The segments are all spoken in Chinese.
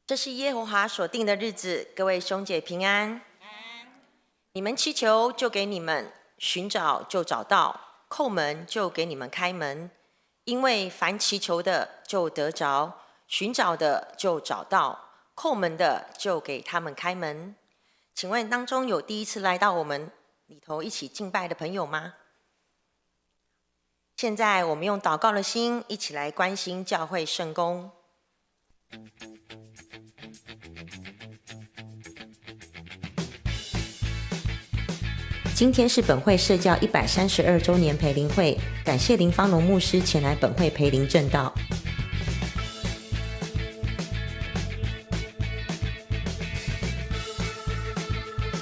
这是耶和华所定的日子，各位兄姐平安。你们祈求，就给你们；寻找，就找到；叩门，就给你们开门。因为凡祈求的，就得着；寻找的，就找到；叩门的，就给他们开门。请问当中有第一次来到我们里头一起敬拜的朋友吗？现在我们用祷告的心，一起来关心教会圣工。今天是本会社教132周年培灵会，感谢林芳龙牧师前来本会培灵证道。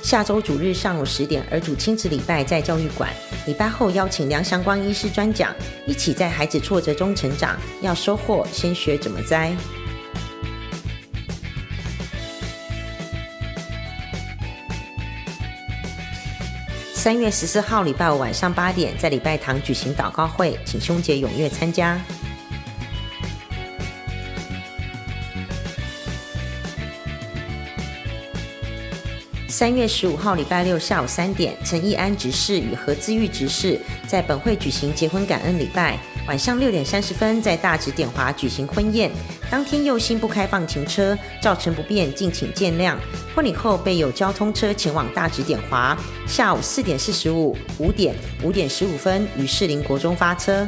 下周主日上午10点，儿主亲子礼拜在教育馆。礼拜后邀请梁祥光医师专讲，一起在孩子挫折中成长，要收获，先学怎么栽。3月14号礼拜五晚上8点，在礼拜堂举行祷告会，请兄姐踊跃参加。3月15号礼拜六下午3点，陈义安执事与何资玉执事在本会举行结婚感恩礼拜。晚上6点30分，在大直点华举行婚宴。当天右心不开放停车，造成不便，敬请见谅。婚礼后备有交通车前往大直点华。下午4点45、5点、5点15分于士林国中发车。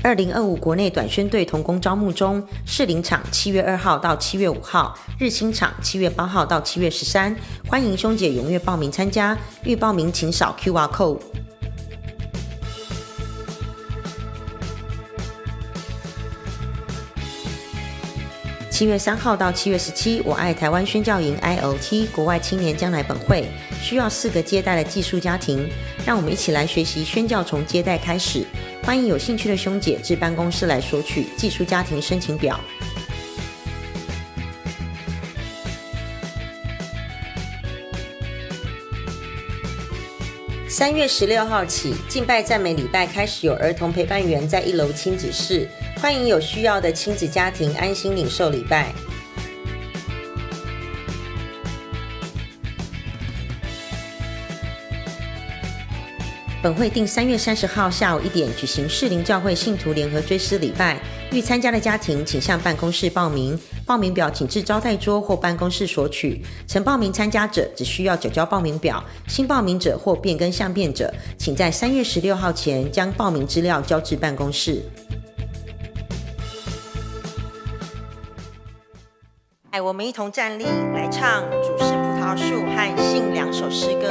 2025国内短宣队同工招募中，士林场7月2号到7月5号，日新场7月8号到7月13，欢迎兄姐踊跃报名参加，欲报名请扫 QR code。7月3号到7月17，我爱台湾宣教营 ILT 国外青年将来本会，需要4个接待的寄宿家庭，让我们一起来学习宣教从接待开始。欢迎有兴趣的兄姐至办公室来索取寄宿家庭申请表。3月16号起，敬拜赞美礼拜开始有儿童陪伴员在1楼亲子室，欢迎有需要的亲子家庭安心领受礼拜。本会定3月30号下午1点举行士林教会信徒联合追思礼拜，欲参加的家庭请向办公室报名，报名表请至招待桌或办公室索取。曾报名参加者只需要缴交报名表，新报名者或变更相变者，请在3月16号前将报名资料交至办公室。我们一同站立来唱《主是葡萄树》和《信》2首诗歌。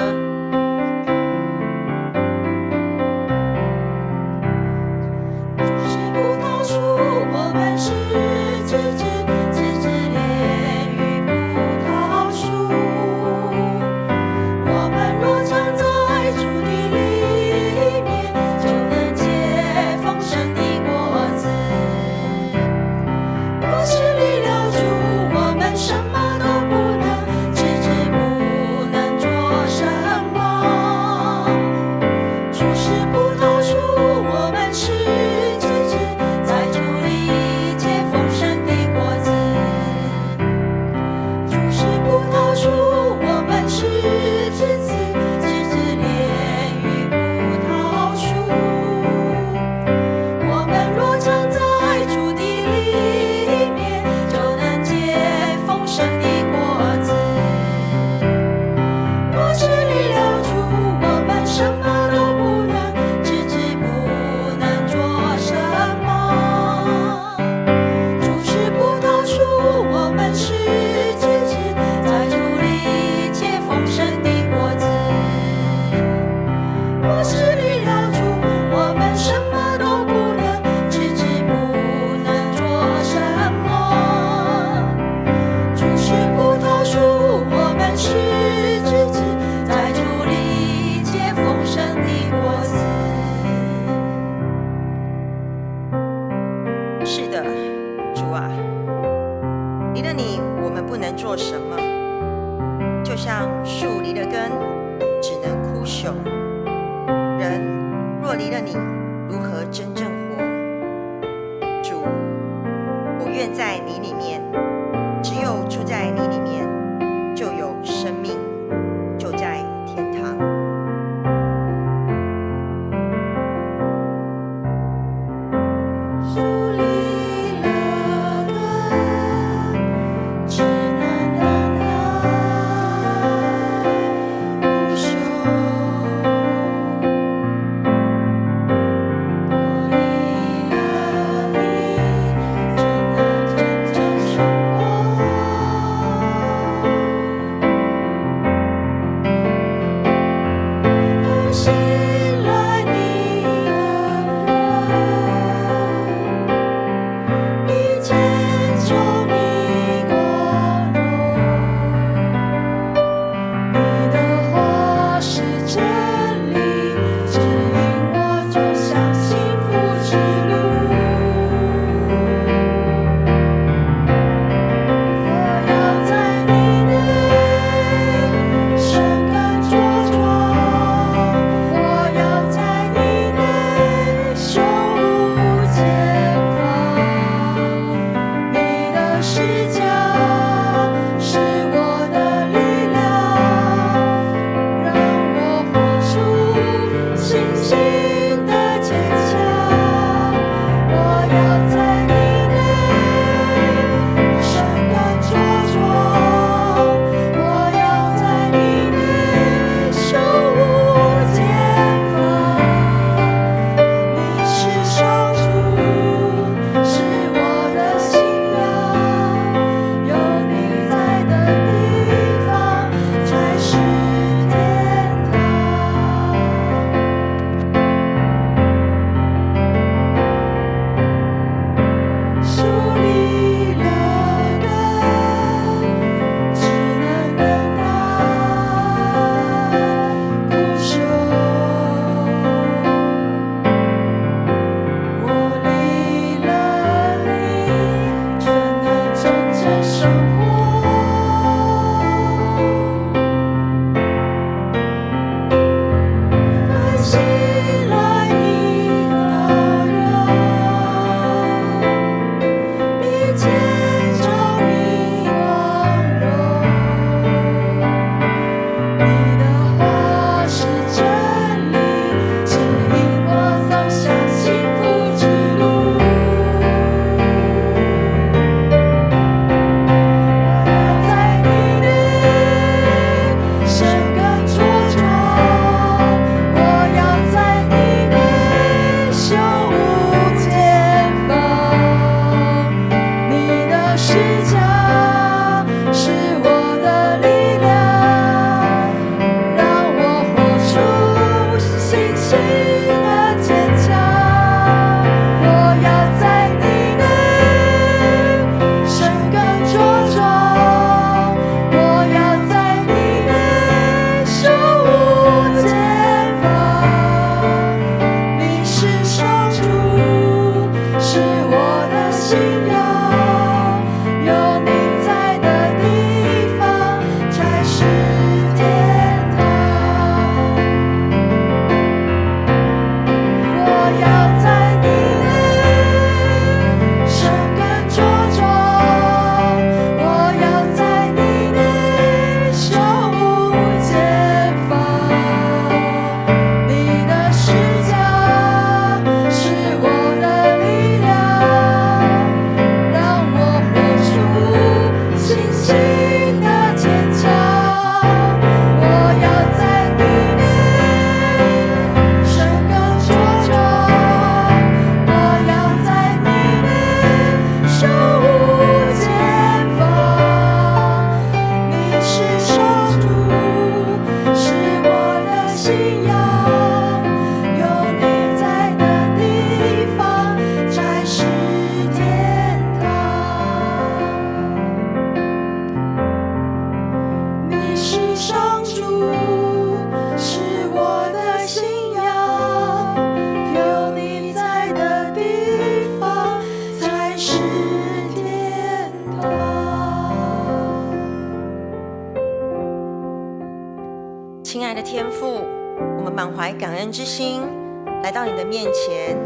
我们是枝子，枝子连于葡萄树。我们若常在主的里面，就能结丰盛的果子。若是离了主，我们什么都不能，枝子不能做什么。主是葡萄树，我们是枝子，在主里结丰盛的果子。主是葡萄树，我们是枝子，枝子连于葡萄树。我们若常在主的里面，就能结丰盛的果子。若是离了主，我们什么都不能，枝子不能做什么。主是葡萄树，我们是枝子，在主里结丰盛的果子。若是离了主，我们什么都不能，枝子不能做什么。主是葡萄树，我们是枝子，在主里结丰盛的果子。是的，主啊，离了你，我们不能做什么，就像树离了根，只能枯朽。人若离了你，如何真正活？主，我愿在你里面，只有住在你里面，就有生命，就在天堂。树立了根，只能等待不休。我离了你，怎能真正生活？放心来你的人，一见就你光荣。你的话是真理，指引我走向幸福之路。我要在你内生根茁壮，我要在你内胸无前方。你的视角是我的力量，让我活出信心的坚强。我要在你内生根茁壮，我要在你内胸无前方。你是上主，是我的信仰，有你在的地方才是天堂。树立了根，只能等待不休。我离了你，怎能真正生活？关心来你的人，一见就你光荣。你的话是真理，指引我走向幸福之路。我要在你内生根茁壮，我要在你内胸无前方。你的视角是我的力量，让我活出信心的坚强。我要在你内生根茁壮，我要在你内胸无前方。你是上主，是我的信仰，有你在的地方才是天堂。我要在你内生根茁壮，我要在你内胸无前方。你的视角是我的力量，让我活出信心的坚强。我要在你内生根茁壮，我要在你内胸无前方。你是上主，是我的信仰，有你在的地方才是天堂。你是上主，是我的信仰，有你在的地方才是天堂。亲爱的天父，我们满怀感恩之心，来到你的面前，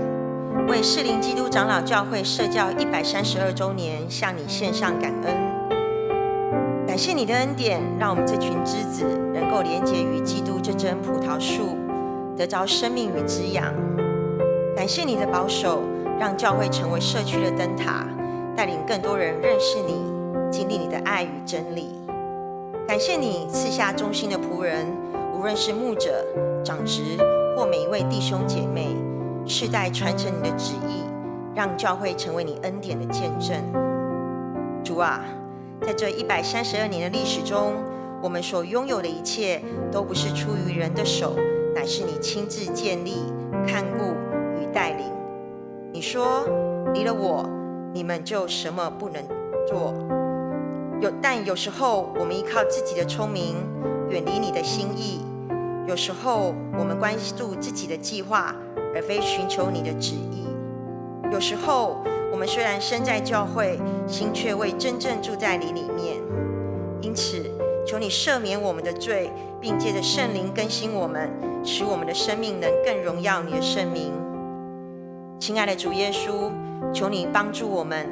为士林基督长老教会设教132周年向你献上感恩。感谢你的恩典，让我们这群枝子能够连结于基督这棵葡萄树，得着生命与滋养。感谢你的保守，让教会成为社区的灯塔，带领更多人认识你，经历你的爱与真理。感谢你赐下忠心的仆人，无论是牧者、长职或每一位弟兄姐妹，世代传承你的旨意，让教会成为你恩典的见证。主啊，在这132年的历史中，我们所拥有的一切都不是出于人的手，乃是你亲自建立、看顾与带领。你说，离了我，你们就什么不能做。但有时候我们依靠自己的聪明，远离你的心意；有时候我们关注自己的计划，而非寻求你的旨意；有时候我们虽然身在教会，心却未真正住在你里面。因此，求你赦免我们的罪，并借着圣灵更新我们，使我们的生命能更荣耀你的圣名。亲爱的主耶稣，求你帮助我们，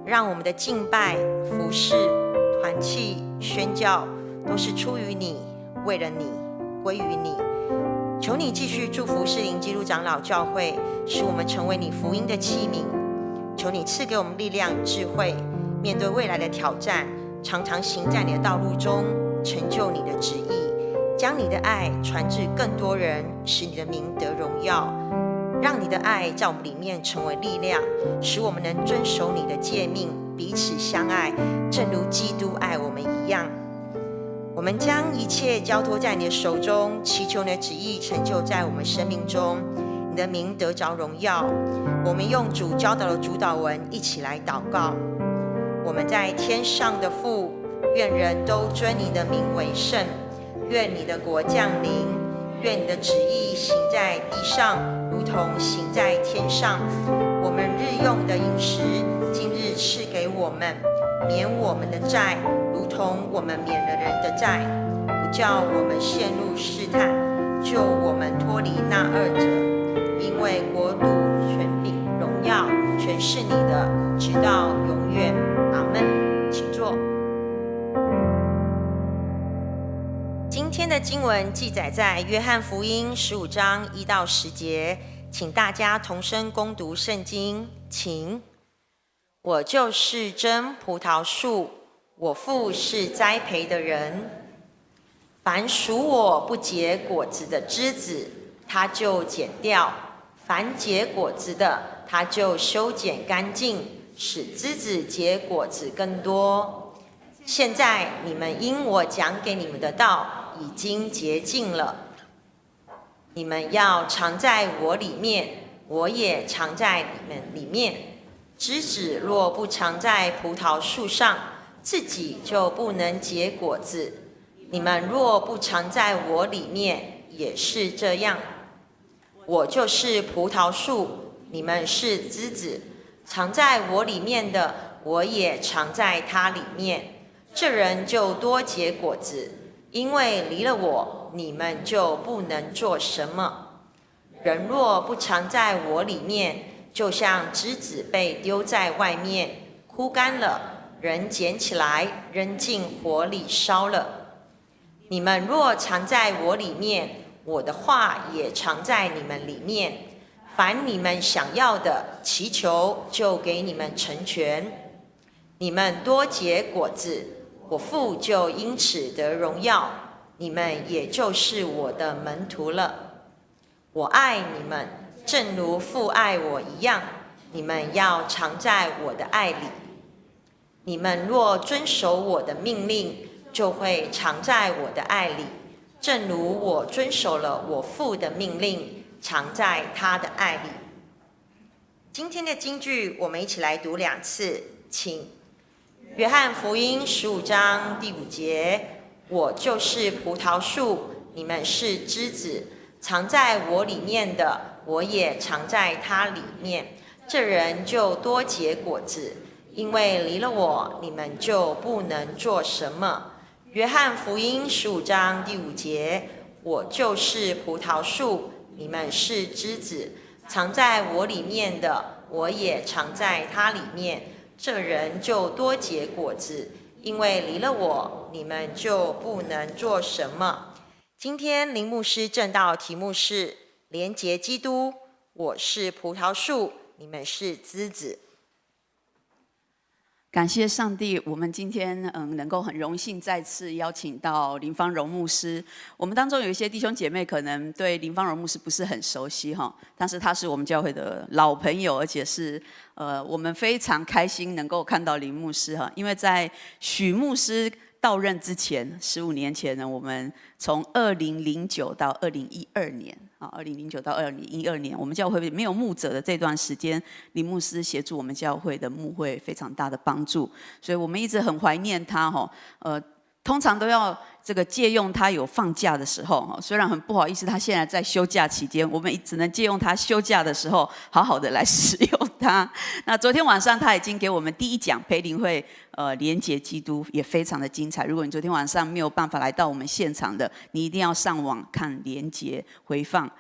让我们的敬拜、服事、团契、宣教都是出于你，为了你，归于你。求你继续祝福士林基督长老教会，使我们成为你福音的器皿。求你赐给我们力量与智慧，面对未来的挑战，常常行在你的道路中，成就你的旨意，将你的爱传至更多人，使你的名得荣耀。让你的爱在我们里面成为力量，使我们能遵守你的诫命，彼此相爱，正如基督爱我们一样。我们将一切交托在你的手中，祈求你的旨意成就在我们生命中，你的名得着荣耀。我们用主教导的主祷文一起来祷告。我们在天上的父，愿人都尊你的名为圣，愿你的国降临，愿你的旨意行在地上，如同行在天上。我们日用的饮食，今日赐给我们，免我们的债，如同我们免了人的债，不叫我们陷入试探，救我们脱离那恶者。因为国度、权柄、荣耀，全是你的，直到永远。阿们。请坐。今天的经文记载在约翰福音15章1到10节，请大家同声恭读圣经。请。我就是真葡萄树，我父是栽培的人。凡属我不结果子的枝子，他就剪掉；凡结果子的，他就修剪干净，使枝子结果子更多。现在你们因我讲给你们的道已经洁净了。你们要常在我里面，我也常在你们里面。枝子若不常在葡萄树上，自己就不能结果子。你们若不常在我里面，也是这样。我就是葡萄树，你们是枝子。常在我里面的，我也常在他里面。这人就多结果子，因为离了我，你们就不能做什么。人若不常在我里面，就像枝子被丢在外面，枯干了，人捡起来，扔进火里烧了。你们若常在我里面，我的话也常在你们里面。凡你们想要的，祈求，就给你们成全。你们多结果子，我父就因此得荣耀，你们也就是我的门徒了。我爱你们，正如父爱我一样，你们要常在我的爱里。你们若遵守我的命令，就会常在我的爱里，正如我遵守了我父的命令，常在他的爱里。今天的金句我们一起来读2次，请。约翰福音15章第5节，我就是葡萄树，你们是枝子，常在我里面的，我也常在他里面。这人就多结果子，因为离了我，你们就不能做什么。约翰福音15章第5节，我就是葡萄树，你们是枝子，藏在我里面的，我也藏在他里面。这人就多结果子，因为离了我，你们就不能做什么。今天林牧师正道题目是连结基督，我是葡萄树，你们是枝子。感谢上帝，我们今天能够很荣幸再次邀请到林芳荣牧师。我们当中有一些弟兄姐妹可能对林芳荣牧师不是很熟悉哈，但是他是我们教会的老朋友，而且是我们非常开心能够看到林牧师哈，因为在许牧师到任之前，15年前呢，我们从2009到2012年啊，2009到2012年，我们教会没有牧者的这段时间，林牧师协助我们教会的牧会非常大的帮助，所以我们一直很怀念他哈。通常都要这个借用他有放假的时候，虽然很不好意思，他现在在休假期间，我们只能借用他休假的时候，好好的来使用他。那昨天晚上他已经给我们第一讲培灵会，连结基督也非常的精彩。如果你昨天晚上没有办法来到我们现场的，你一定要上网看连结回放。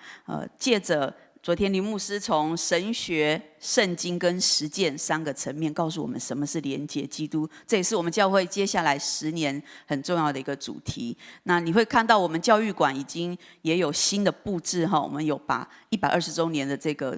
借着昨天林牧师从神学、圣经跟实践3个层面告诉我们什么是连结基督，这也是我们教会接下来10年很重要的一个主题。那你会看到我们教育馆已经也有新的布置哈，我们有把120周年的这个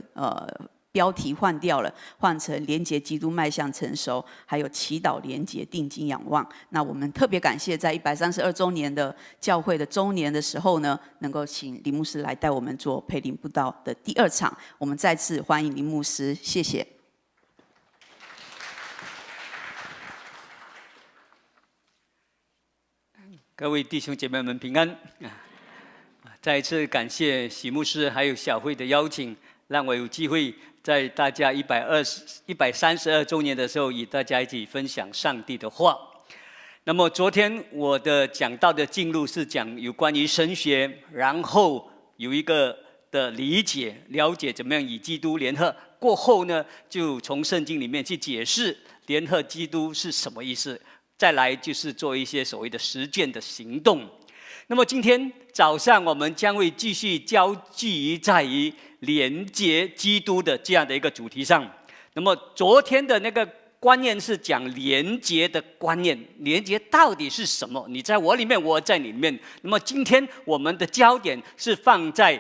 标题换掉了，换成连结基督迈向成熟，还有祈祷连结定睛仰望。那我们特别感谢在132周年的教会的周年的时候呢，能够请林牧师来带我们做培灵布道的第2场。我们再次欢迎林牧师，谢谢。各位弟兄姐妹们平安！再一次感谢许牧师还有小会的邀请，让我有机会在大家132周年的时候，与大家一起分享上帝的话。那么昨天我的讲道的进入是讲有关于神学，然后有一个的理解、了解怎么样与基督联合。过后呢，就从圣经里面去解释联合基督是什么意思。再来就是做一些所谓的实践的行动。那么今天早上我们将会继续焦聚在于连结基督的这样的一个主题上。那么昨天的那个观念是讲连结的观念，连结到底是什么？你在我里面，我在你里面。那么今天我们的焦点是放在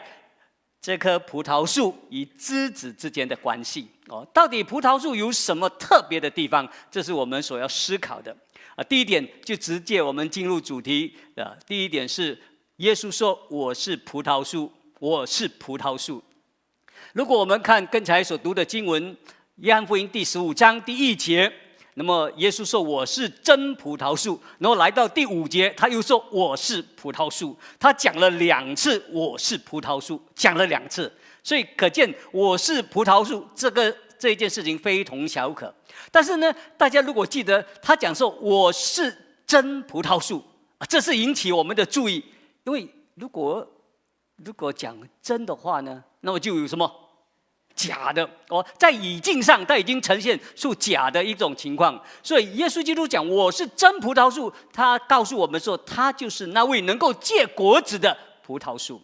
这棵葡萄树与枝子之间的关系。到底葡萄树有什么特别的地方？这是我们所要思考的。第一点就直接我们进入主题。第一点是耶稣说：“我是葡萄树，我是葡萄树。”如果我们看刚才所读的经文，约翰福音第15章第1节，那么耶稣说：“我是真葡萄树。”然后来到第5节，他又说：“我是葡萄树。”他讲了2次“我是葡萄树”，讲了2次，所以可见我是葡萄树这一件事情非同小可。但是呢，大家如果记得他讲说我是真葡萄树，这是引起我们的注意，因为如果讲真的话呢，那么就有什么假的在语境上它已经呈现出假的一种情况。所以耶稣基督讲我是真葡萄树，他告诉我们说他就是那位能够结果子的葡萄树。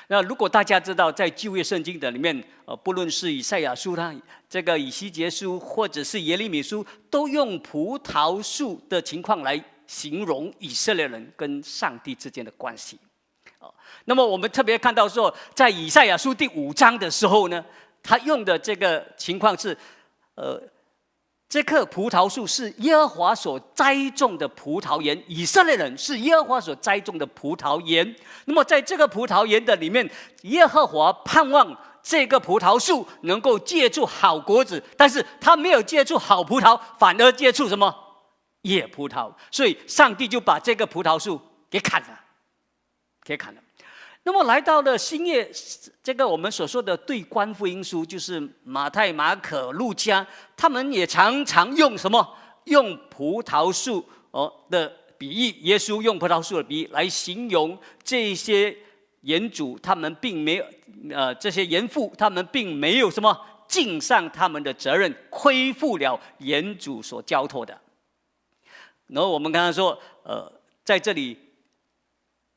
那如果大家知道，在旧约圣经的里面，不论是以赛亚书啦、这个以西结书，或者是耶利米书，都用葡萄树的情况来形容以色列人跟上帝之间的关系。那么我们特别看到说，在以赛亚书第5章的时候呢，他用的这个情况是，这棵葡萄树是耶和华所栽种的葡萄园，以色列人是耶和华所栽种的葡萄园。那么在这个葡萄园的里面，耶和华盼望这个葡萄树能够结出好果子，但是他没有结出好葡萄，反而结出什么野葡萄。所以上帝就把这个葡萄树给砍了。那么来到了新约，这个我们所说的对观福音书，就是马太、马可、路加，他们也常常用什么？用葡萄树的比喻，耶稣用葡萄树的比喻来形容这些园主，他们并没有这些园妇，他们并没有什么尽上他们的责任，亏负了园主所交托的。然后我们刚才说，在这里。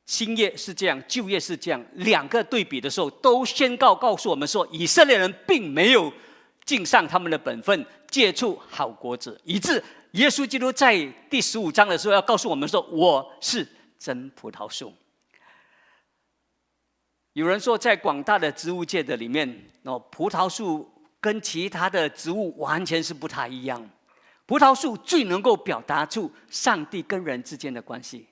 新约是这样，旧约是这样，两个对比的时候，都宣告诉我们说，以色列人并没有尽上他们的本分，结出好果子，以致耶稣基督在第15章的时候要告诉我们说：“我是真葡萄树。”有人说，在广大的植物界的里面，葡萄树跟其他的植物完全是不太一样。葡萄树最能够表达出上帝跟人之间的关系。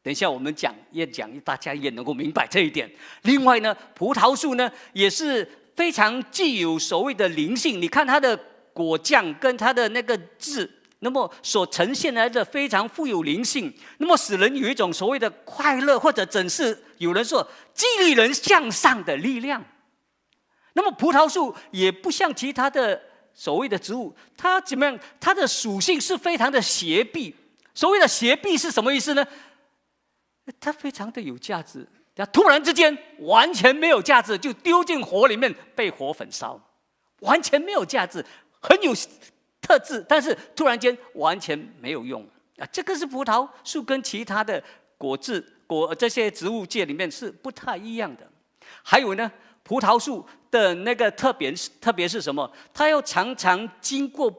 等一下我们越讲，大家也能够明白这一点。另外呢，葡萄树呢也是非常具有所谓的灵性。你看它的果酱跟它的那个字，那么所呈现来的非常富有灵性，那么使人有一种所谓的快乐，或者真是有人说激励人向上的力量。那么葡萄树也不像其他的所谓的植物，它怎么样？它的属性是非常的邪僻。所谓的邪僻是什么意思呢？它非常的有价值，突然之间完全没有价值，就丢进火里面被火焚烧，完全没有价值，很有特质，但是突然间完全没有用啊！这个是葡萄树跟其他的这些植物界里面是不太一样的。还有呢，葡萄树的那个特别是什么？它要常常经过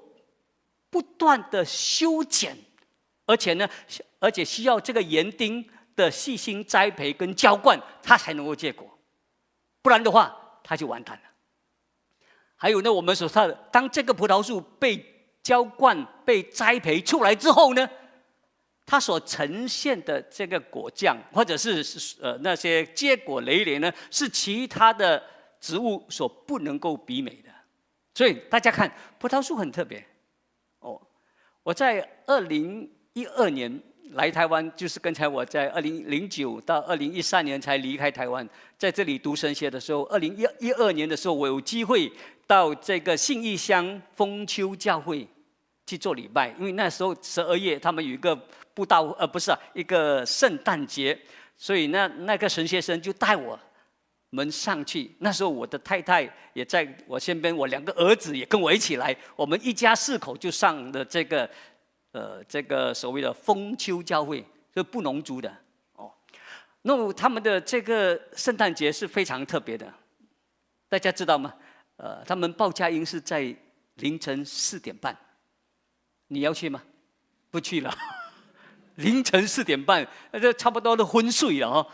不断的修剪，而且需要这个园丁的细心栽培跟浇灌，它才能够结果，不然的话它就完蛋了。还有呢，我们所说的，当这个葡萄树被浇灌、被栽培出来之后呢，它所呈现的这个果酱，或者是那些结果累累呢，是其他的植物所不能够比美的。所以大家看，葡萄树很特别哦。我在2012年来台湾，就是刚才我在2009到2013年才离开台湾，在这里读神学的时候，2012年的时候，我有机会到这个信义乡丰丘教会去做礼拜，因为那时候12月他们有一个一个圣诞节，所以那个神学生就带我们上去。那时候我的太太也在我身边，我2个儿子也跟我一起来，我们一家4口就上了这个所谓的丰丘教会，就是布农族的哦。那么他们的这个圣诞节是非常特别的，大家知道吗？他们报佳音是在凌晨4点半，你要去吗？不去了。凌晨4点半，这差不多都昏睡了哦。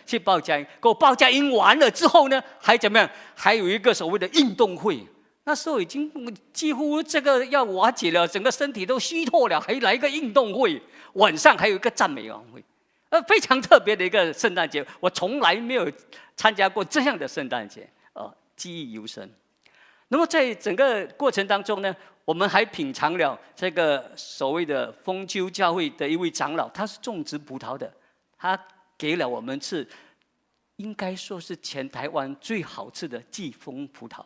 去报佳音，报佳音完了之后呢，还怎么样？还有一个所谓的运动会。那时候已经几乎这个要瓦解了，整个身体都虚脱了，还来一个运动会，晚上还有一个赞美晚会，非常特别的一个圣诞节，我从来没有参加过这样的圣诞节，记忆犹深。那么在整个过程当中呢，我们还品尝了这个所谓的丰丘教会的一位长老，他是种植葡萄的，他给了我们吃，应该说是全台湾最好吃的季风葡萄。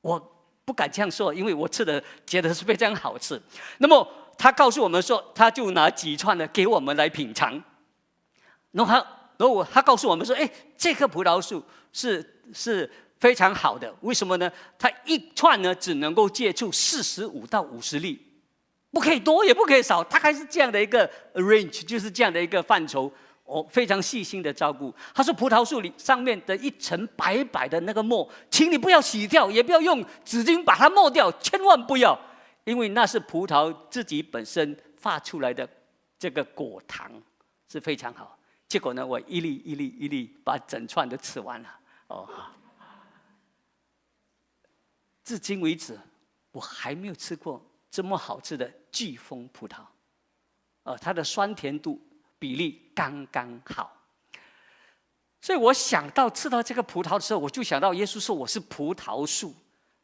我不敢这样说，因为我吃的觉得是非常好吃。那么他告诉我们说，他就拿几串的给我们来品尝。然后他告诉我们说，这棵葡萄树是非常好的，为什么呢？它一串呢只能够结出45到50粒，不可以多也不可以少，大概是这样的一个 range， 就是这样的一个范畴。非常细心的照顾。他说葡萄树里上面的一层白白的那个沫，请你不要洗掉，也不要用纸巾把它抹掉，千万不要，因为那是葡萄自己本身发出来的这个果糖，是非常好。结果呢，我一粒一粒一粒把整串都吃完了。至今为止，我还没有吃过这么好吃的季风葡萄。它的酸甜度比例刚刚好，所以我想到吃到这个葡萄的时候，我就想到耶稣说我是葡萄树，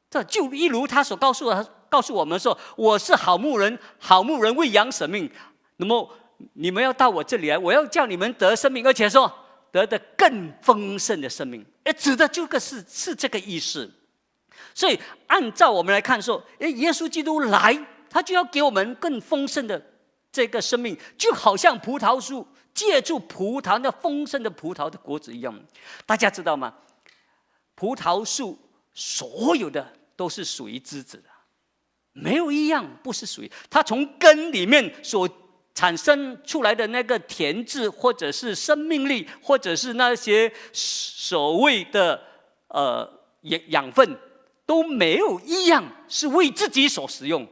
这就一如他所告诉我们说，我是好牧人，好牧人喂养生命。那么你们要到我这里来，我要叫你们得生命，而且说得的更丰盛的生命。指的是这个意思。所以按照我们来看说，耶稣基督来，他就要给我们更丰盛的这个生命，就好像葡萄树借助葡萄那丰盛的葡萄的果子一样。大家知道吗？葡萄树所有的都是属于枝子的，没有一样不是属于它。从根里面所产生出来的那个甜质，或者是生命力，或者是那些所谓的养分，都没有一样是为自己所使用，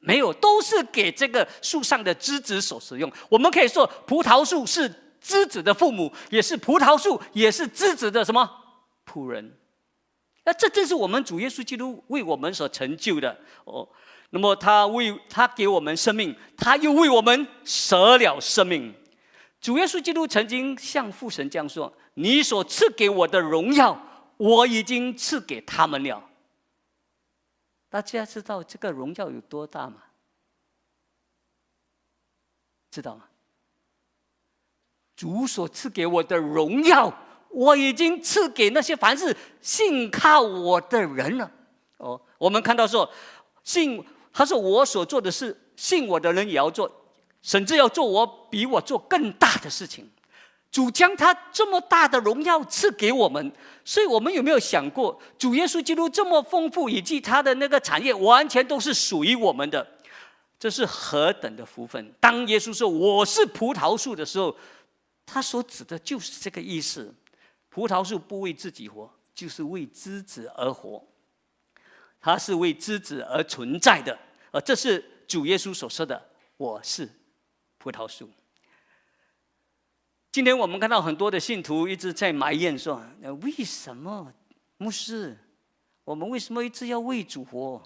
没有，都是给这个树上的枝子所使用。我们可以说，葡萄树是枝子的父母，也是葡萄树，也是枝子的什么仆人。那这正是我们主耶稣基督为我们所成就的哦。那么他给我们生命，他又为我们舍了生命。主耶稣基督曾经向父神这样说：“你所赐给我的荣耀，我已经赐给他们了。”大家知道这个荣耀有多大吗？知道吗？主所赐给我的荣耀，我已经赐给那些凡是信靠我的人了。哦，我们看到说，他说我所做的事，信我的人也要做，甚至要做比我做更大的事情。主将他这么大的荣耀赐给我们，所以我们有没有想过，主耶稣基督这么丰富，以及他的那个产业完全都是属于我们的，这是何等的福分！当耶稣说我是葡萄树的时候，他所指的就是这个意思。葡萄树不为自己活，就是为枝子而活，它是为枝子而存在的。这是主耶稣所说的，我是葡萄树。今天我们看到很多的信徒一直在埋怨说，为什么牧师，我们为什么一直要为主活？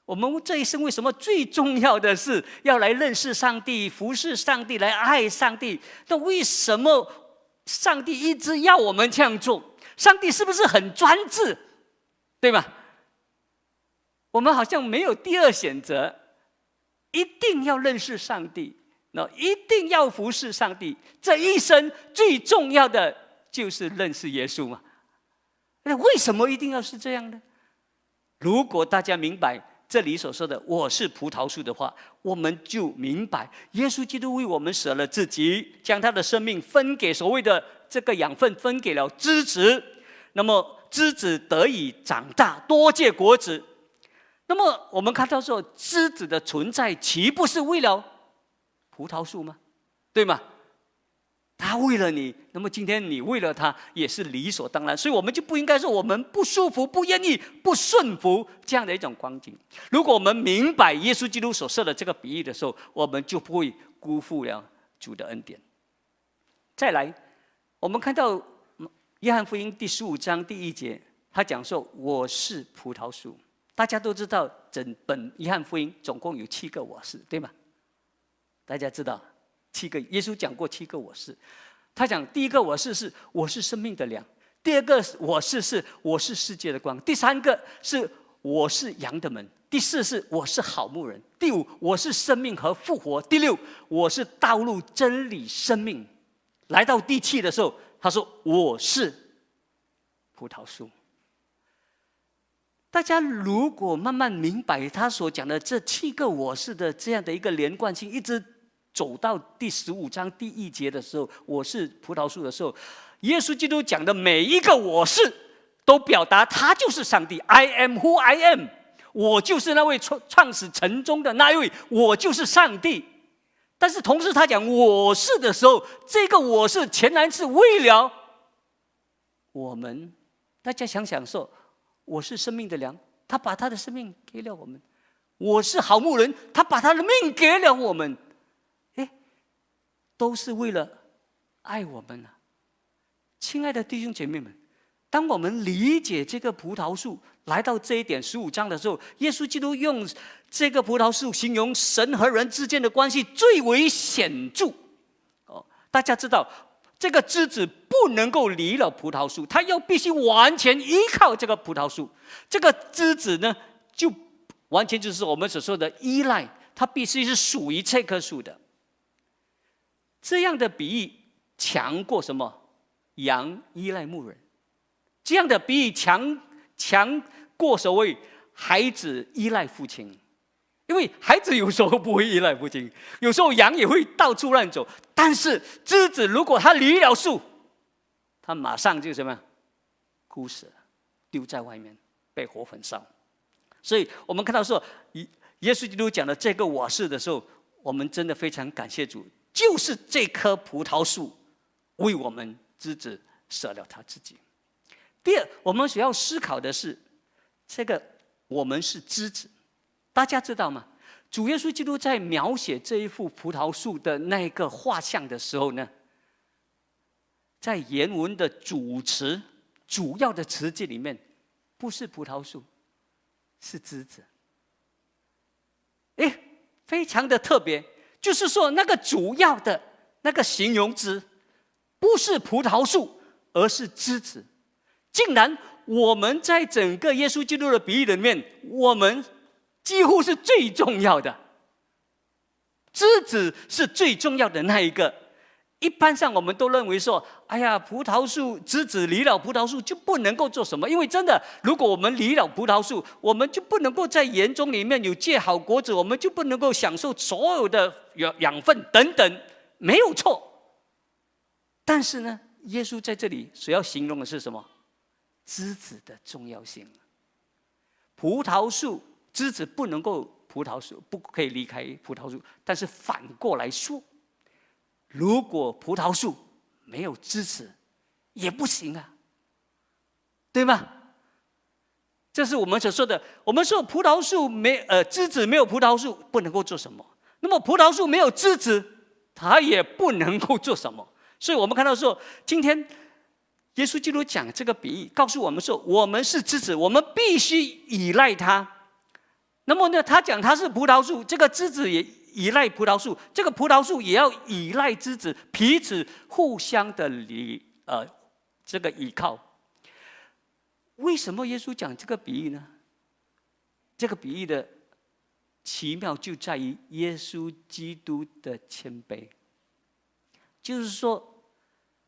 我们这一生为什么最重要的是要来认识上帝、服侍上帝、来爱上帝？那为什么上帝一直要我们这样做？上帝是不是很专制？对吗？我们好像没有第二选择，一定要认识上帝，一定要服侍上帝。这一生最重要的就是认识耶稣嘛。那为什么一定要是这样呢？如果大家明白这里所说的我是葡萄树的话，我们就明白耶稣基督为我们舍了自己，将他的生命分给所谓的这个养分，分给了枝子，那么枝子得以长大，多结果子。那么我们看到说，枝子的存在岂不是为了葡萄树吗？对吗？他为了你，那么今天你为了他也是理所当然，所以我们就不应该说我们不舒服、不愿意、不顺服这样的一种光景。如果我们明白耶稣基督所设的这个比喻的时候，我们就不会辜负了主的恩典。再来，我们看到约翰福音第15章第1节，他讲说我是葡萄树。大家都知道，整本约翰福音总共有7个我是，对吗？大家知道7个，耶稣讲过7个我是。他讲第一个我是我是生命的粮，第二个我是我是世界的光，第3个是我是羊的门，第4是我是好牧人，第5我是生命和复活，第6我是道路真理生命。来到第7的时候，他说我是葡萄树。大家如果慢慢明白他所讲的这7个我是的这样的一个连贯性，一直走到第15章第1节的时候，我是葡萄树的时候，耶稣基督讲的每一个我是都表达他就是上帝。 I am who I am， 我就是那位创始成终的那一位，我就是上帝。但是同时他讲我是的时候，这个我是全然是为了我们。大家想想说，我是生命的粮，他把他的生命给了我们；我是好牧人，他把他的命给了我们。都是为了爱我们啊！亲爱的弟兄姐妹们，当我们理解这个葡萄树来到这一点15章的时候，耶稣基督用这个葡萄树形容神和人之间的关系最为显著。大家知道这个枝子不能够离了葡萄树，它必须完全依靠这个葡萄树。这个枝子呢，就完全就是我们所说的依赖，它必须是属于这棵树的。这样的比喻强过什么？羊依赖牧人。这样的比喻强过所谓孩子依赖父亲。因为孩子有时候不会依赖父亲，有时候羊也会到处乱走。但是枝子如果它离了树，它马上就什么？枯死了，丢在外面，被火焚烧。所以我们看到说，耶稣基督讲的这个我是的时候，我们真的非常感谢主，就是这棵葡萄树为我们枝子舍了他自己。第二，我们所要思考的是，这个我们是枝子，大家知道吗？主耶稣基督在描写这一幅葡萄树的那个画像的时候呢，在原文的主要的词句里面，不是葡萄树，是枝子。非常的特别，就是说那个主要的那个形容词不是葡萄树，而是枝子。竟然我们在整个耶稣基督的比喻里面，我们几乎是最重要的，枝子是最重要的那一个。一般上我们都认为说，哎呀，葡萄树枝子离了葡萄树就不能够做什么，因为真的，如果我们离了葡萄树，我们就不能够在园中里面有结好果子，我们就不能够享受所有的养分等等，没有错。但是呢，耶稣在这里所要形容的是什么？枝子的重要性。葡萄树枝子不能够，葡萄树不可以离开葡萄树，但是反过来说，如果葡萄树没有枝子也不行啊，对吗？这是我们所说的。我们说葡萄树枝子没有葡萄树不能够做什么，那么葡萄树没有枝子它也不能够做什么。所以我们看到说，今天耶稣基督讲这个比喻，告诉我们说，我们是枝子，我们必须依赖它。那么呢，他讲他是葡萄树，这个枝子也依赖葡萄树，这个葡萄树也要依赖枝子，彼此互相的这个依靠。为什么耶稣讲这个比喻呢？这个比喻的奇妙就在于耶稣基督的谦卑，就是说，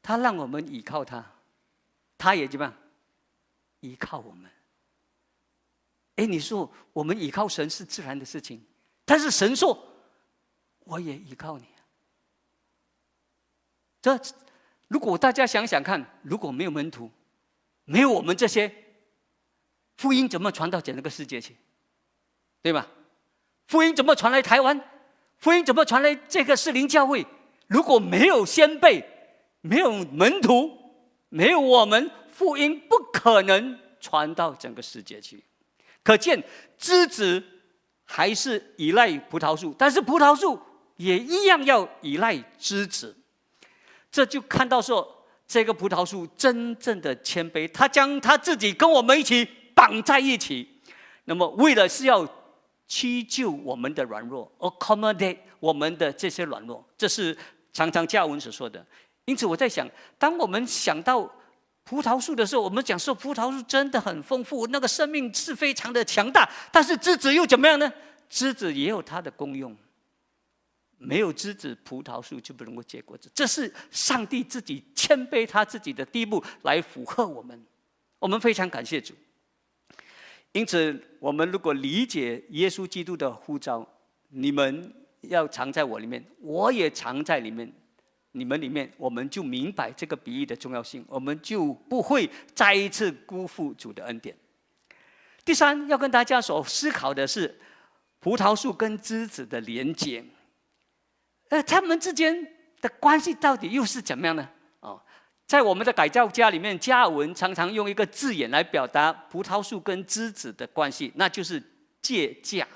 他让我们依靠他，他也怎么样？依靠我们。你说我们依靠神是自然的事情，但是神说，我也依靠你。如果大家想想看，如果没有门徒，没有我们这些，福音怎么传到整个世界去？对吧？福音怎么传来台湾？福音怎么传来这个士林教会？如果没有先辈，没有门徒，没有我们，福音不可能传到整个世界去。可见枝子还是依赖葡萄树，但是葡萄树也一样要依赖枝子。这就看到说，这个葡萄树真正的谦卑，他将他自己跟我们一起绑在一起，那么为了是要屈就我们的软弱 ，accommodate 我们的这些软弱，这是常常加文所说的。因此我在想，当我们想到葡萄树的时候，我们讲说葡萄树真的很丰富，那个生命是非常的强大，但是枝子又怎么样呢？枝子也有它的功用，没有枝子，葡萄树就不能够结果子。这是上帝自己谦卑他自己的第一步来符合我们，我们非常感谢主。因此，我们如果理解耶稣基督的呼召，你们要藏在我里面，我也藏在里面。你们里面，我们就明白这个比喻的重要性，我们就不会再一次辜负主的恩典。第三，要跟大家所思考的是葡萄树跟枝子的连结，他们之间的关系到底又是怎么样呢？在我们的改教家里面，加尔文常常用一个字眼来表达葡萄树跟枝子的关系，那就是借价。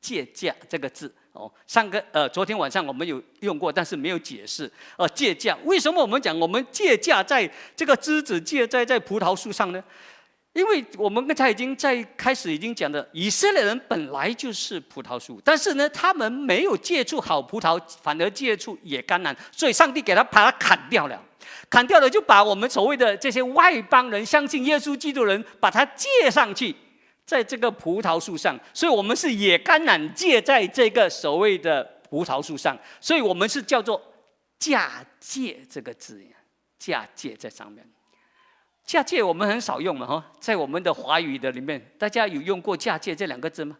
借价这个字。昨天晚上我们有用过，但是没有解释。借价，为什么我们讲我们借价在这个枝子借在葡萄树上呢？因为我们刚才已经在开始已经讲的，以色列人本来就是葡萄树，但是呢，他们没有结出好葡萄，反而结出野橄榄，所以上帝把它砍掉了。砍掉了，就把我们所谓的这些外邦人相信耶稣基督的人，把它借上去。在这个葡萄树上，所以我们是野橄榄借在这个所谓的葡萄树上，所以我们是叫做嫁借这个字，嫁借在上面。嫁借我们很少用嘛，在我们的华语的里面，大家有用过嫁借这两个字吗？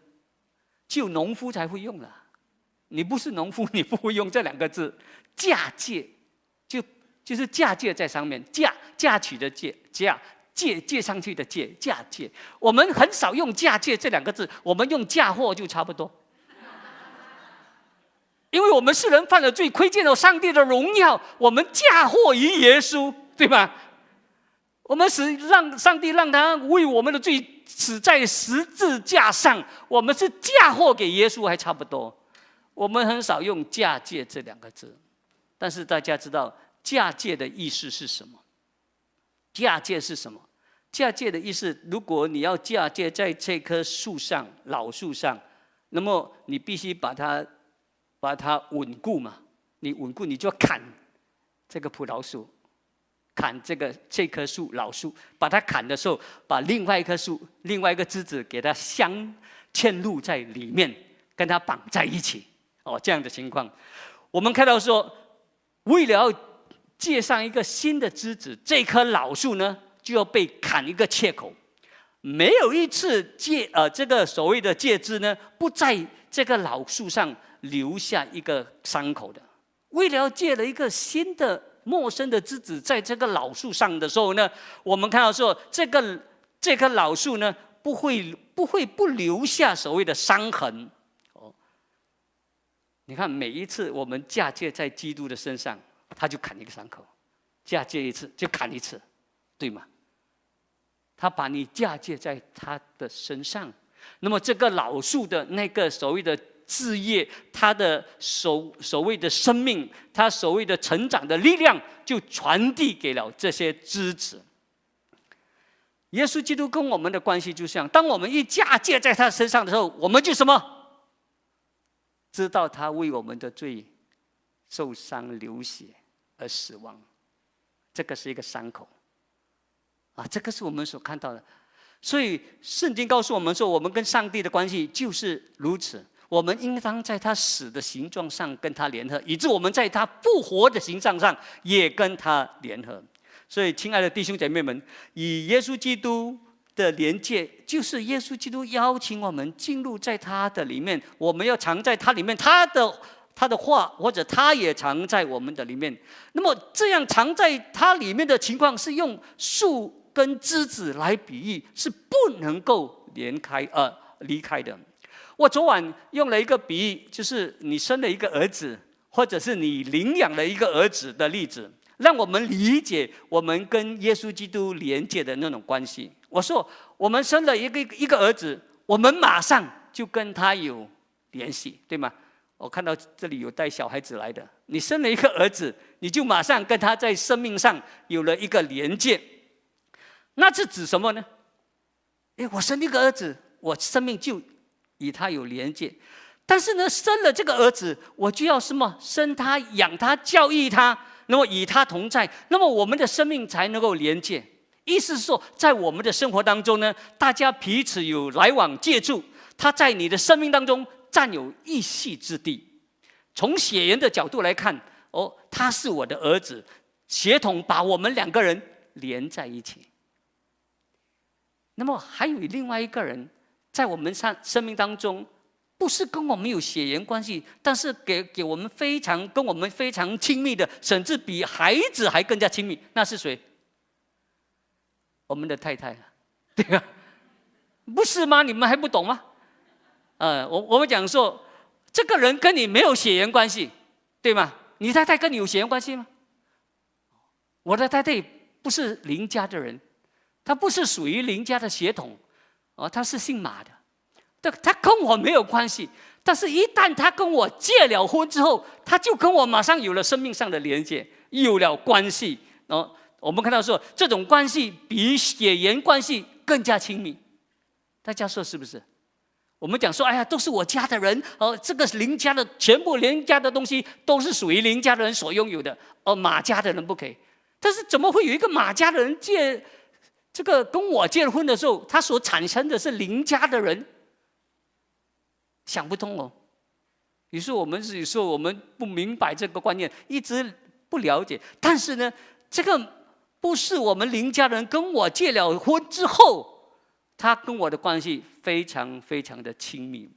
只有农夫才会用了，你不是农夫，你不会用这两个字。嫁借就是嫁借在上面，嫁娶的嫁。借上去的嫁借，我们很少用嫁借这两个字，我们用嫁祸就差不多。因为我们世人犯了罪，亏欠了上帝的荣耀，我们嫁祸于耶稣，对吧？我们让上帝让他为我们的罪死在十字架上，我们是嫁祸给耶稣，还差不多。我们很少用嫁接这2个字，但是大家知道嫁接的意思是什么？嫁接是什么？嫁接的意思，如果你要嫁接在这棵树上，老树上，那么你必须把它稳固嘛。你稳固，你就砍这个葡萄树，砍这棵树老树，把它砍的时候，把另外一棵树、另外一个枝子给它嵌入在里面，跟它绑在一起。这样的情况，我们看到说，为了要接上一个新的枝子，这棵老树呢就要被砍一个切口。没有一次这个所谓的介枝呢，不在这个老树上留下一个伤口的。为了要借了一个新的陌生的枝子在这个老树上的时候呢，我们看到说，这棵老树呢不会不留下所谓的伤痕。你看，每一次我们嫁接在基督的身上，他就砍一个伤口；嫁接一次就砍一次，对吗？他把你嫁接在他的身上，那么这个老树的那个所谓的枝叶，他的所谓的生命，他所谓的成长的力量，就传递给了这些枝子。耶稣基督跟我们的关系就像，当我们一嫁接在他身上的时候，我们就什么？知道他为我们的罪受伤流血而死亡，这个是一个伤口这个是我们所看到的。所以圣经告诉我们说，我们跟上帝的关系就是如此，我们应当在他死的形状上跟他联合，以致我们在他复活的形状上也跟他联合。所以亲爱的弟兄姐妹们，以耶稣基督的连接，就是耶稣基督邀请我们进入在他的里面，我们要藏在他里面，他的话，或者他也藏在我们的里面。那么这样藏在他里面的情况，是用树跟枝子来比喻，是不能够离开的。我昨晚用了一个比喻，就是你生了一个儿子，或者是你领养了一个儿子的例子，让我们理解我们跟耶稣基督连接的那种关系。我说，我们生了一个儿子，我们马上就跟他有联系，对吗？我看到这里有带小孩子来的，你生了一个儿子，你就马上跟他在生命上有了一个连接。那是指什么呢？我生一个儿子，我生命就与他有连接。但是呢，生了这个儿子，我就要什么？生他、养他、教育他，那么与他同在，那么我们的生命才能够连接。意思是说，在我们的生活当中呢，大家彼此有来往接触，他在你的生命当中占有一席之地。从血缘的角度来看，他是我的儿子，血统把我们2个人连在一起。那么还有另外一个人，在我们生命当中，不是跟我们有血缘关系，但是给我们跟我们非常亲密的，甚至比孩子还更加亲密，那是谁？我们的太太，对吧？不是吗？你们还不懂吗？我们讲说，这个人跟你没有血缘关系，对吗？你太太跟你有血缘关系吗？我的太太不是林家的人，她不是属于林家的血统，她是姓马的，她跟我没有关系。但是，一旦她跟我结了婚之后，她就跟我马上有了生命上的连接，有了关系。我们看到说，这种关系比血缘关系更加亲密。大家说是不是？我们讲说，哎呀，都是我家的人，这个林家的全部林家的东西都是属于林家的人所拥有的，马家的人不可以。但是怎么会有一个马家的人跟我结婚的时候，他所产生的是林家的人？想不通于是我们有时候我们不明白这个观念，一直不了解。但是呢，这个不是我们林家人跟我结了婚之后，他跟我的关系非常非常的亲密。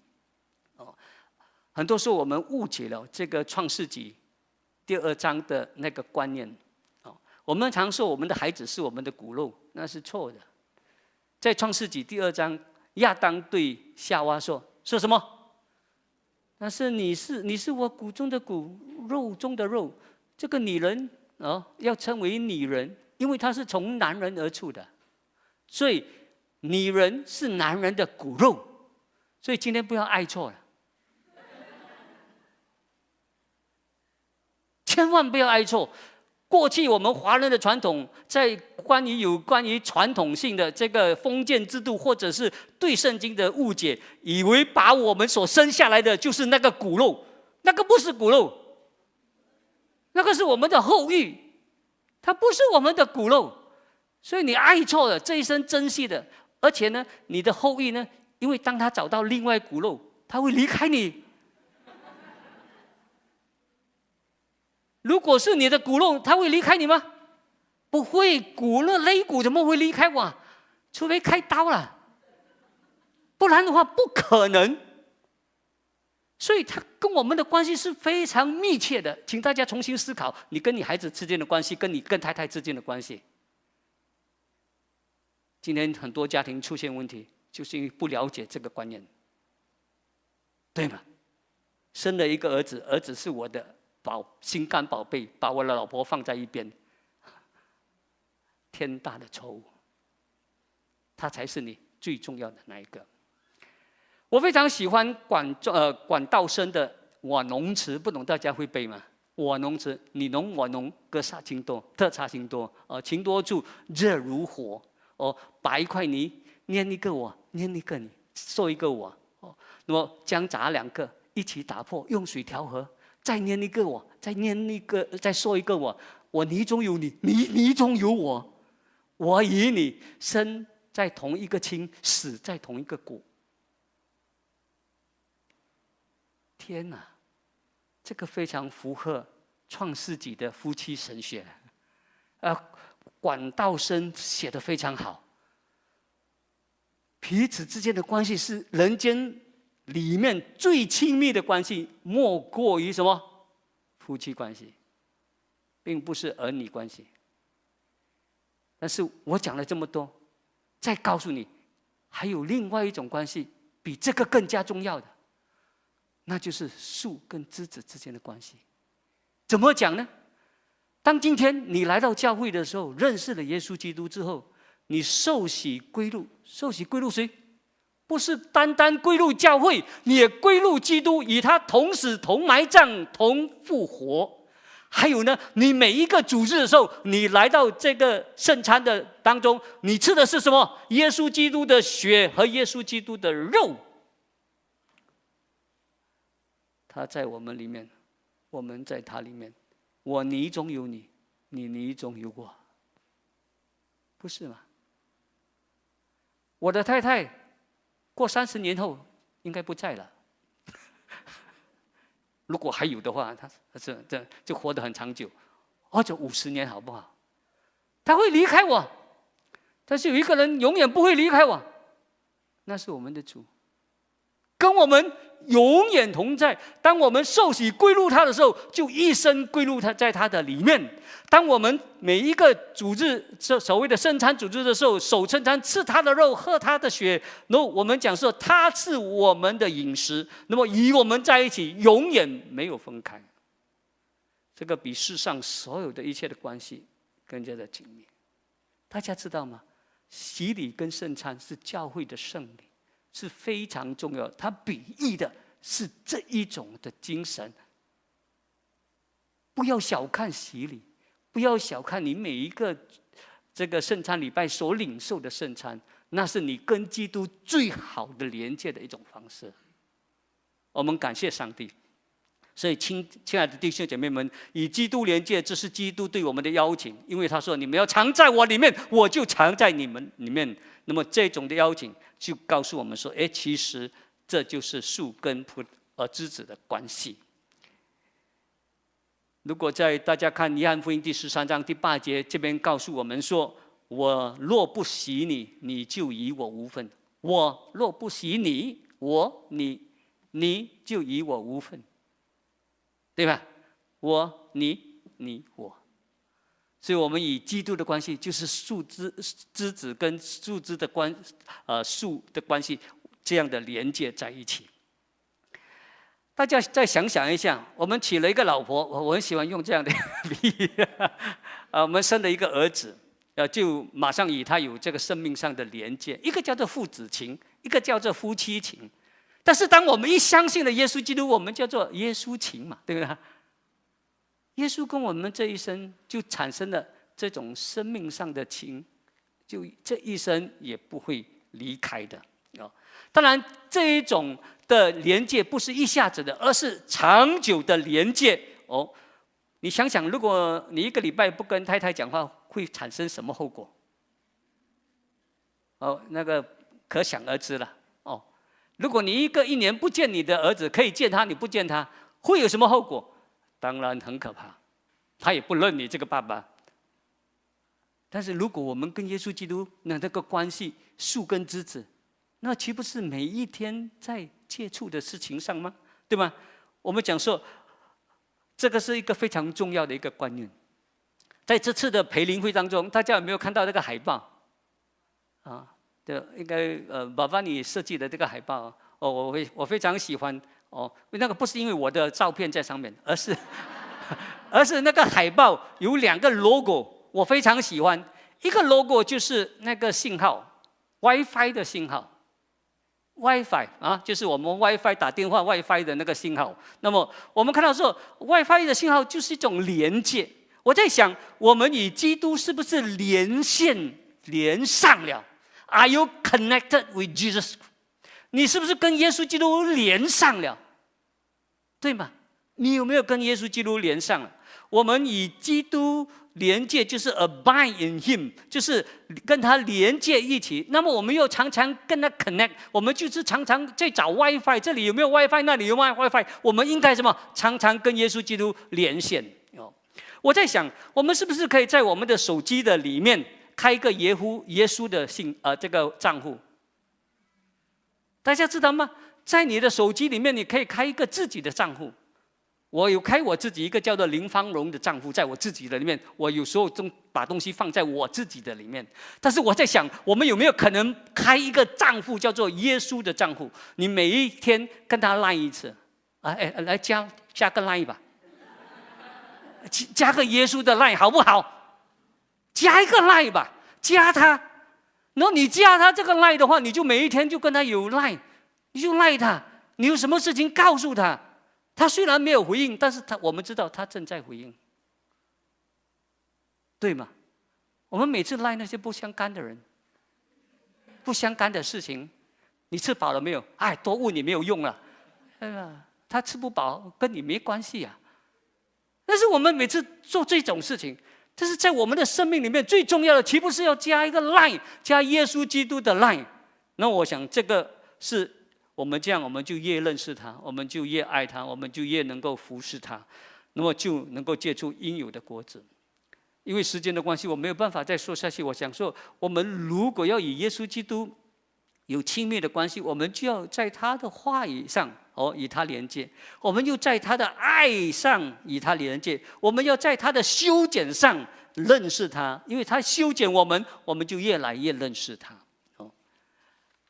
很多时候我们误解了这个创世纪第2章的那个观念。我们常说我们的孩子是我们的骨肉，那是错的。在创世纪第2章，亚当对夏娃说什么？但是你是我骨中的骨，肉中的肉。这个女人要称为女人，因为她是从男人而出的，所以女人是男人的骨肉。所以今天不要爱错了，千万不要爱错。过去我们华人的传统，在有关于传统性的这个封建制度，或者是对圣经的误解，以为把我们所生下来的就是那个骨肉，那个不是骨肉，那个是我们的后裔，它不是我们的骨肉。所以你爱错了，这一生珍惜的，而且呢，你的后裔呢，因为当他找到另外骨肉，他会离开你。如果是你的骨肉，他会离开你吗？不会，肋骨怎么会离开我？除非开刀了，不然的话不可能。所以他跟我们的关系是非常密切的，请大家重新思考你跟你孩子之间的关系，跟你跟太太之间的关系。今天很多家庭出现问题，就是因为不了解这个观念，对吗？生了一个儿子，儿子是我的心肝宝贝，把我的老婆放在一边，天大的错误。他才是你最重要的那一个。我非常喜欢管道生的我农词，不懂大家会背吗？我农词，你农我农，各差情多，特差情多。情多处，热如火。把一块泥捏一个我，捏一个你，塑一个我。那么将杂两个一起打破，用水调和。再捏一个我，再说一个我。我泥中有你，你泥中有我。我与你生在同一个亲，死在同一个骨。天哪，这个非常符合创世纪的夫妻神学。管道生写得非常好。彼此之间的关系是人间里面最亲密的关系，莫过于什么？夫妻关系，并不是儿女关系。但是我讲了这么多，再告诉你，还有另外一种关系，比这个更加重要的，那就是树跟枝子之间的关系。怎么讲呢？当今天你来到教会的时候，认识了耶稣基督之后，你受洗归入，受洗归入谁？不是单单归入教会，你也归入基督，与他同死、同埋葬、同复活。还有呢，你每一个主日的时候，你来到这个圣餐的当中，你吃的是什么？耶稣基督的血和耶稣基督的肉。他在我们里面，我们在他里面。我泥中有你，你泥中有我，不是吗？我的太太过30年后应该不在了，如果还有的话，她就活得很长久，或者50年好不好？她会离开我，但是有一个人永远不会离开我，那是我们的主，跟我们永远同在。当我们受洗归入他的时候，就一生归入他，在他的里面。当我们每一个主日所谓的圣餐主日的时候，守圣餐，吃他的肉，喝他的血，然后我们讲说他是我们的饮食，那么与我们在一起，永远没有分开。这个比世上所有的一切的关系更加的紧密。大家知道吗？洗礼跟圣餐是教会的圣礼，是非常重要的。它比喻的是这一种的精神。不要小看洗礼，不要小看你每一个这个圣餐礼拜所领受的圣餐，那是你跟基督最好的连接的一种方式。我们感谢上帝。所以亲爱的弟兄姐妹们，与基督连接，这是基督对我们的邀请，因为他说你们要常在我里面，我就常在你们里面。那么这种的邀请就告诉我们说，其实这就是树跟枝子的关系。如果大家看约翰福音第13章第8节，这边告诉我们说，我若不洗你，你就与我无分；我若不洗你，你就与我无分，对吧？我你我，所以我们与基督的关系就是枝子跟树枝的树的关系，这样的连接在一起。大家再想想一下，我们娶了一个老婆，我很喜欢用这样的比喻我们生了一个儿子，就马上与他有这个生命上的连接，一个叫做父子情，一个叫做夫妻情。但是当我们一相信了耶稣基督，我们叫做耶稣情嘛，对不对？耶稣跟我们这一生就产生了这种生命上的情，就这一生也不会离开的。当然，这一种的连接不是一下子的，而是长久的连接。你想想，如果你一个礼拜不跟太太讲话，会产生什么后果？那个可想而知了。如果你一年不见你的儿子，可以见他，你不见他，会有什么后果？当然很可怕，他也不认你这个爸爸。但是如果我们跟耶稣基督那个关系树根枝子，那岂不是每一天在接触的事情上吗？对吗？我们讲说，这个是一个非常重要的一个观念。在这次的培灵会当中，大家有没有看到这个海报？应该爸爸你设计的这个海报我非常喜欢那个不是因为我的照片在上面，而是那个海报有2个 logo， 我非常喜欢。一个 logo 就是那个信号 ，WiFi 的信号。WiFi 就是我们 WiFi 打电话 WiFi 的那个信号。那么我们看到说 WiFi 的信号就是一种连接。我在想，我们与基督是不是连上了 ？Are you connected with Jesus？ 你是不是跟耶稣基督连上了？对吗？你有没有跟耶稣基督连上了？我们与基督连接就是 abide in Him， 就是跟他连接一起。那么我们又常常跟他 connect， 我们就是常常在找 WiFi， 这里有没有 WiFi， 那里有没有 WiFi？ 我们应该什么？常常跟耶稣基督连线。我在想，我们是不是可以在我们的手机的里面开一个耶稣的这个账户？大家知道吗？在你的手机里面，你可以开一个自己的账户。我有开我自己一个叫做林芳荣的账户，在我自己的里面，我有时候把东西放在我自己的里面。但是我在想，我们有没有可能开一个账户，叫做耶稣的账户？你每一天跟他 line 一次，来加个 line 吧，加个耶稣的 line 好不好？加一个 line 吧，加他。然后你加他这个 line 的话，你就每一天就跟他有 line， 你就 line 他，你有什么事情告诉他。他虽然没有回应，但是我们知道他正在回应，对吗？我们每次赖那些不相干的人、不相干的事情，你吃饱了没有？多问你没有用了，他吃不饱跟你没关系啊。但是我们每次做这种事情，这是在我们的生命里面最重要的，岂不是要加一个 line， 加耶稣基督的 line？ 那我想这个是。我们这样，我们就越认识他，我们就越爱他，我们就越能够服侍他，那么就能够结出应有的果子。因为时间的关系，我没有办法再说下去。我想说，我们如果要与耶稣基督有亲密的关系，我们就要在他的话语上与他连接，我们又在他的爱上与他连接，我们要在他的修剪上认识他，因为他修剪我们，我们就越来越认识他。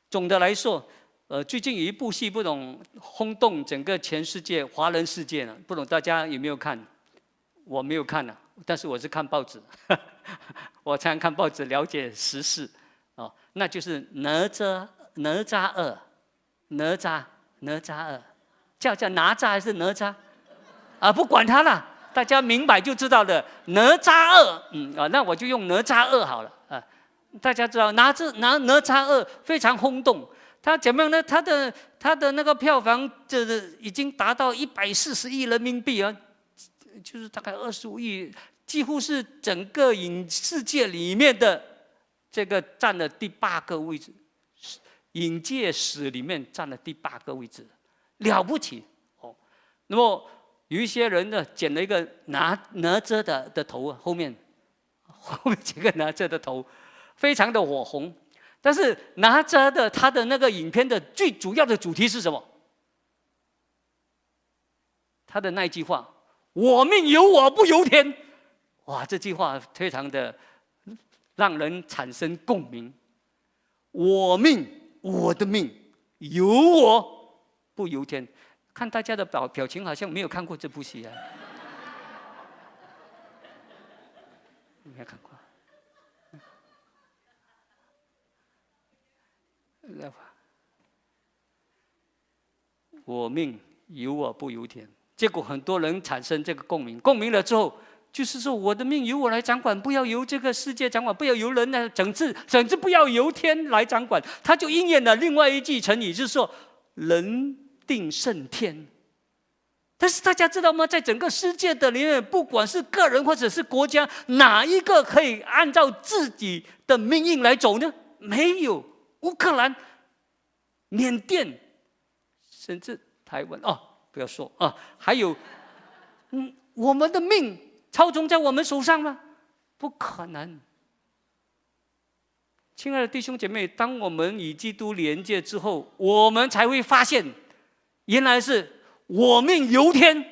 总的来说。最近有一部戏，不懂轰动整个全世界华人世界呢，不懂大家有没有看？我没有看啊，但是我是看报纸，我常看报纸了解时事那就是哪吒2，叫哪吒还是哪吒？不管他了，大家明白就知道的。哪吒2，那我就用哪吒2好了大家知道哪吒2非常轰动。他怎么样呢？他的那个票房已经达到140亿人民币就是大概25亿，几乎是整个影世界里面的这个占了第8个位置，影界史里面占了第8个位置，了不起那么有一些人呢，剪了一个哪吒的头，后面几个哪吒的头，非常的火红。但是哪吒他的那个影片的最主要的主题是什么？他的那一句话：“我命由我不由天。”哇，这句话非常的让人产生共鸣。我的命由我不由天。看大家的表情好像没有看过这部戏啊。没有看过。我命由我不由天，结果很多人产生这个共鸣，共鸣了之后，就是说我的命由我来掌管，不要由这个世界掌管，不要由人来整治，甚至不要由天来掌管。他就应验了另外一句成语，就是说人定胜天。但是大家知道吗？在整个世界的里面，不管是个人或者是国家，哪一个可以按照自己的命运来走呢？没有。乌克兰、缅甸，甚至台湾不要说还有，我们的命操纵在我们手上吗？不可能。亲爱的弟兄姐妹，当我们与基督连接之后，我们才会发现，原来是我命由天，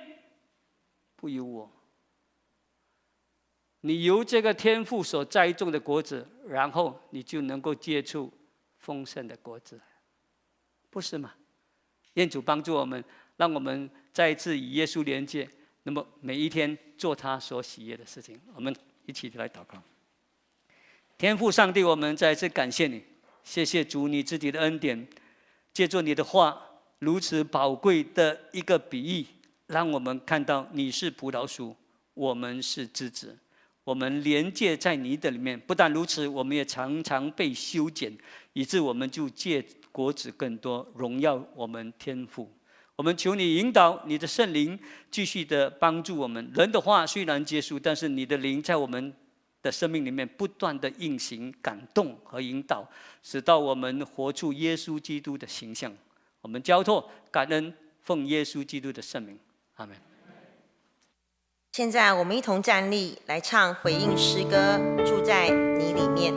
不由我。你由这个天父所栽种的果子，然后你就能够结出丰盛的果子，不是吗？愿主帮助我们，让我们再一次与耶稣连接，那么每一天做他所喜悦的事情。我们一起来祷告。天父上帝，我们再一次感谢你，谢谢主你自己的恩典，借助你的话如此宝贵的一个比喻，让我们看到你是葡萄树，我们是枝子，我们连接在你的里面。不但如此，我们也常常被修剪，以致我们就结果子更多，荣耀我们天父。我们求你引导你的圣灵继续的帮助我们。人的话虽然结束，但是你的灵在我们的生命里面不断的运行、感动和引导，使到我们活出耶稣基督的形象。我们交托感恩，奉耶稣基督的圣名，阿们。现在我们一同站立，来唱回应诗歌《住在你里面》。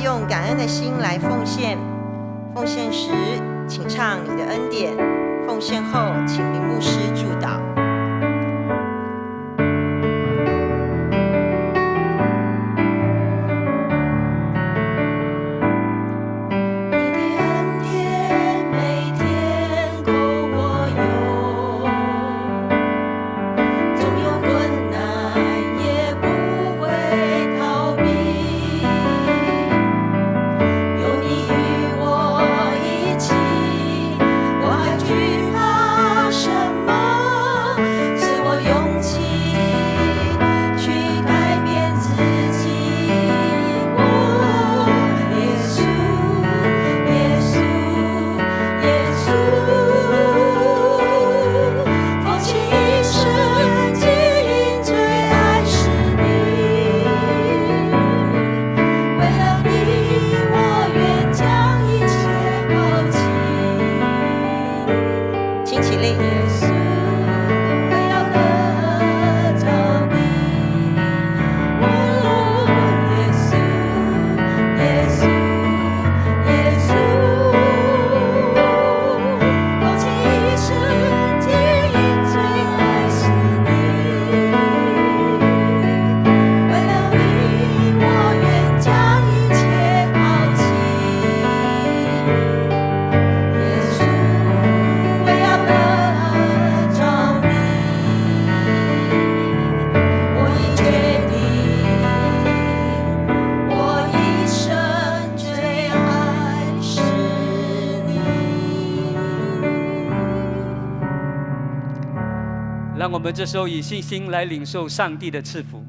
用感恩的心来奉献。奉献时，请唱你的恩典；奉献后，请林牧师祝祷。我还惧怕请起立。耶稣，我要得着你。耶稣，耶稣，耶稣，空气一生记忆最爱是你。为了你，我愿将一切抛弃。耶稣，我要得着你。我已决定，我一生最爱是你。让我们这时候以信心来领受上帝的赐福。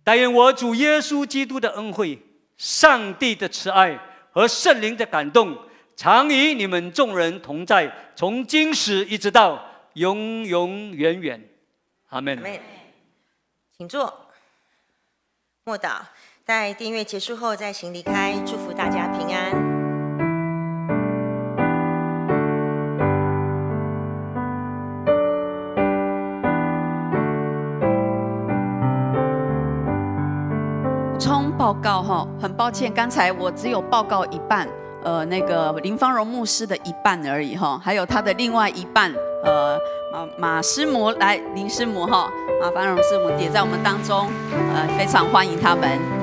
但愿我主耶稣基督的恩惠、上帝的慈爱和圣灵的感动，常与你们众人同在，从今时一直到永永远远。阿门。阿们。请坐。默祷，待订阅结束后再行离开，祝福大家平安。补充报告哈，很抱歉，刚才我只有报告一半，那个林芳荣牧师的一半而已哈，还有他的另外一半，马师母来，林师母哈，马芳荣师母也在我们当中，非常欢迎他们。